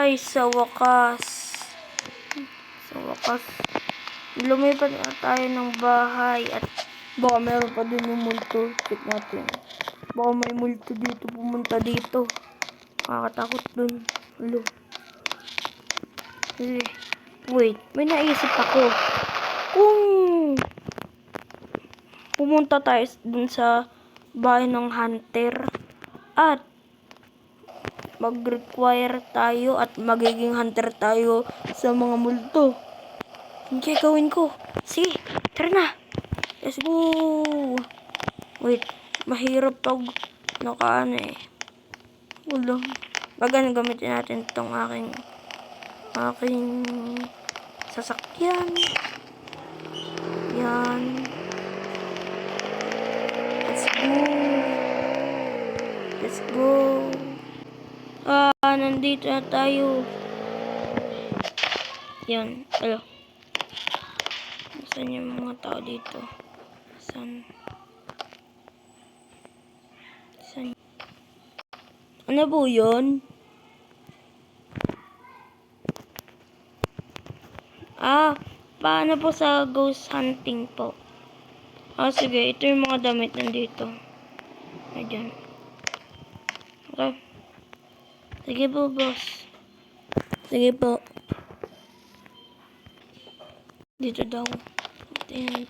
Guys, sa wakas, lumipat na tayo ng bahay at baka meron pa din yung multo. Check natin. Baka may multo dito, pumunta dito. Nakakatakot dun. Hello. Wait, may naisip ako. Kung pumunta tayo dun sa bahay ng hunter at mag-require tayo at magiging hunter tayo sa mga multo. Hindi gawin ko. Sige, tara na. Let's go. Wait, mahirap pag nakaano eh. Wala. Bagan gamitin natin itong aking sasakyan. Yan. Let's go. Let's go. Nandito na tayo. Yan. Hello. Saan yung mga tao dito? Saan? Ano po yun? Paano po sa ghost hunting po? Sige. Ito yung mga damit nandito. Ayan. Okay. Sige po, boss. Sige po. Dito daw. Tingnan.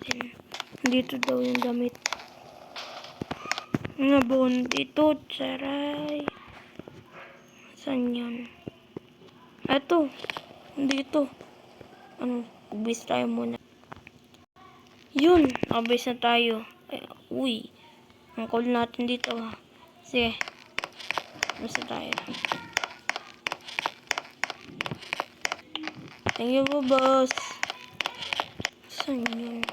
Dito daw yung damit. Nabon dito. Charay. Saan yan? Ito. Dito. Base tayo muna. Yun. Base na tayo. Uy. Ang cool natin dito. Sige. Base tayo. Thank you po, boss. Saan yun?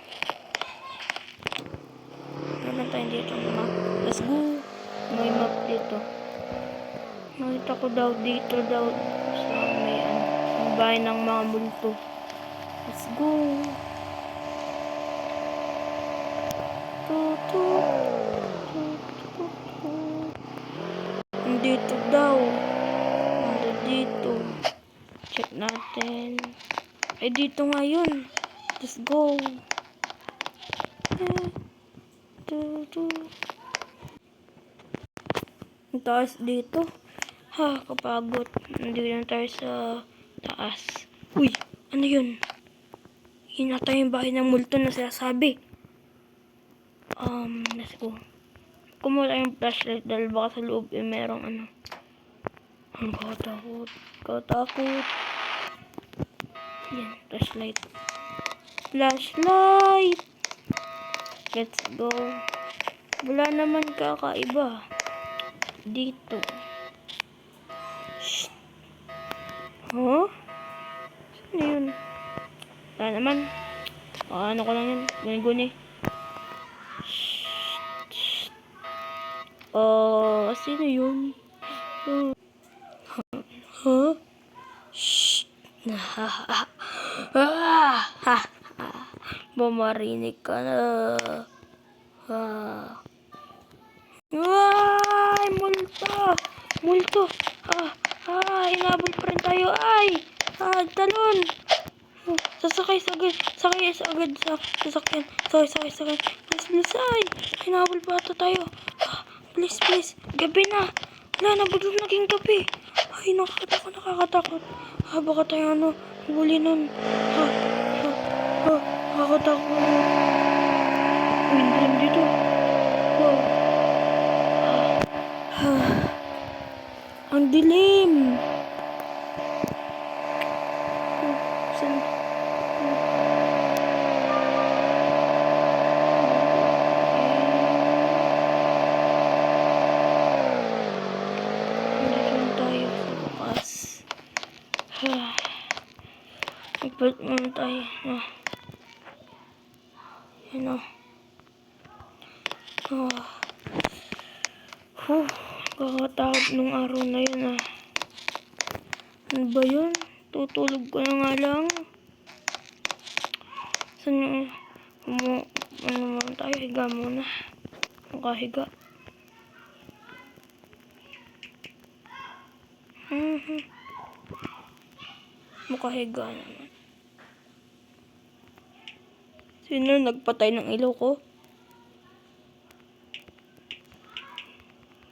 Meron tayo dito ng map. Let's go. May map dito. Nakita ko daw dito daw sa may ang bahay ng mga multo. Let's go. Dito daw. Dito. Check natin. Dito nga yun. Let's go. Ang taas dito. Kapagod. Nandito na tayo sa taas. Uy, ano yun? Hinata yung bahay ng multo na sinasabi. Let's go. Kumuha yung flashlight dahil baka sa loob merong ano. Ang katakot. Yan, flashlight. Let's go. Wala naman kakaiba dito. Shh. Huh? Saan yun? Wala naman. Ano ko lang yun? Guni-guni. Sino yun? Huh? Shh. Bumarinig ka na. Ay, multo. Hinabol pa rin tayo. Talon. Sakay agad sa sasakyan. Sakay. Please, hinabol pa ata tayo. Please. Gabi na. Wala na, biglang naging gabi. Nakakatakot. Baka tayo huli nun. Nakakatakot. Dilim dito. Ang dilim. Saan? Nagpalit muna tayo. Yan kakatakot nung araw na yun Ano ba yun? Tutulog ko na nga lang. Saan yung ano muna tayo? Higa muna. Nakahiga. Makahiga naman. Sino nagpatay ng ilaw ko?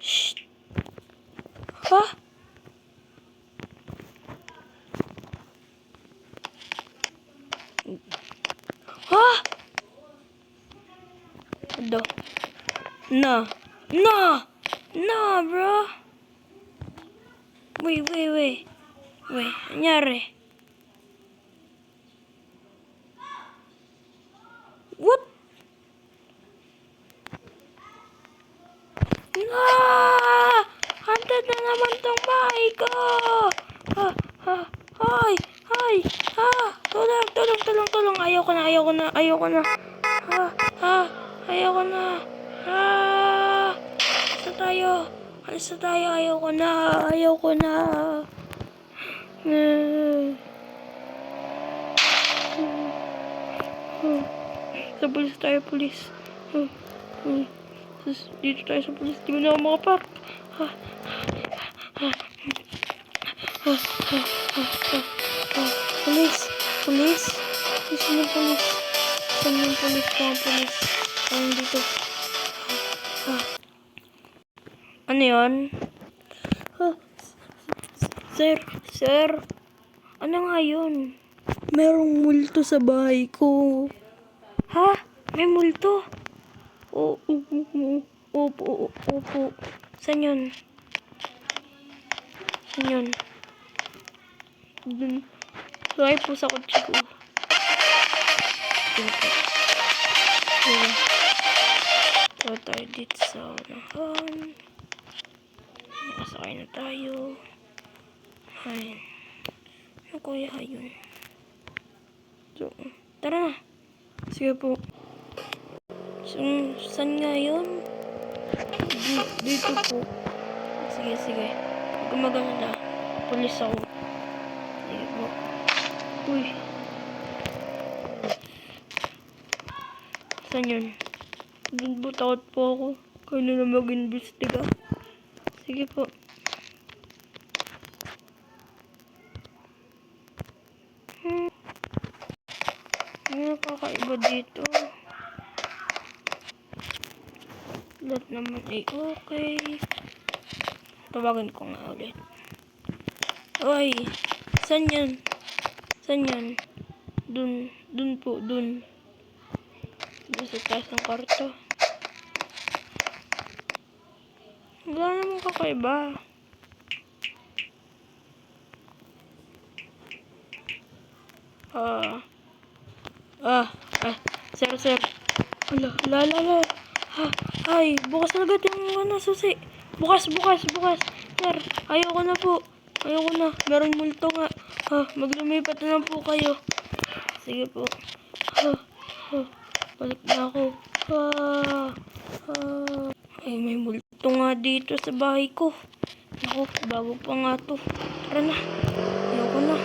Shh! Ha? Ha? Ado. Na. Na! Na, bro! Wait. Wait, anyari? What? Ah! Haunted na naman tong bahay ko! Ha! Ha! Ay! Ay! Ha! Tulong! Ayoko na! Ha! Ha! Ayoko na! Ah! Alis na tayo! Ayoko na! Sa pulis tayo, pulis. Dito tayo sa pulis. Di mo na ako makapark. Pulis. Sino yung pulis? Saan yung pulis? Mga pulis. Saan dito? Ano yun? Sir. Ano nga yun? Merong multo sa bahay ko. Ha? May multo? Opo. Saan yun? Dun. Lagay po sa kotse ko. Tayo tayo dito sa unahan. Nakasakay na tayo. Ay. Ano kaya yun? So, tara na. Sige po. Saan nga yun? Dito po. Sige. Huwag kang maganda. Pulis ako. Sige po. Uy. Saan yun? Doon po, takot po ako. Kaya na mag-investiga. Sige po. Ano kakaiba dito? Lahat naman ay okay. Tawagan ko nga ulit. Oy! Saan yan? Dun po. Dun sa taas ng kwarto. Wala namang kakaiba. Sir. Ala. Ay, bukas na agad yung susi. Bukas. Sir, ayoko na po. Meron multo nga. Maglumipat na lang po kayo. Sige po. Balik na ako. Ay, may multo nga dito sa bahay ko. Naku, bago pa nga to. Tara na. Ayoko na.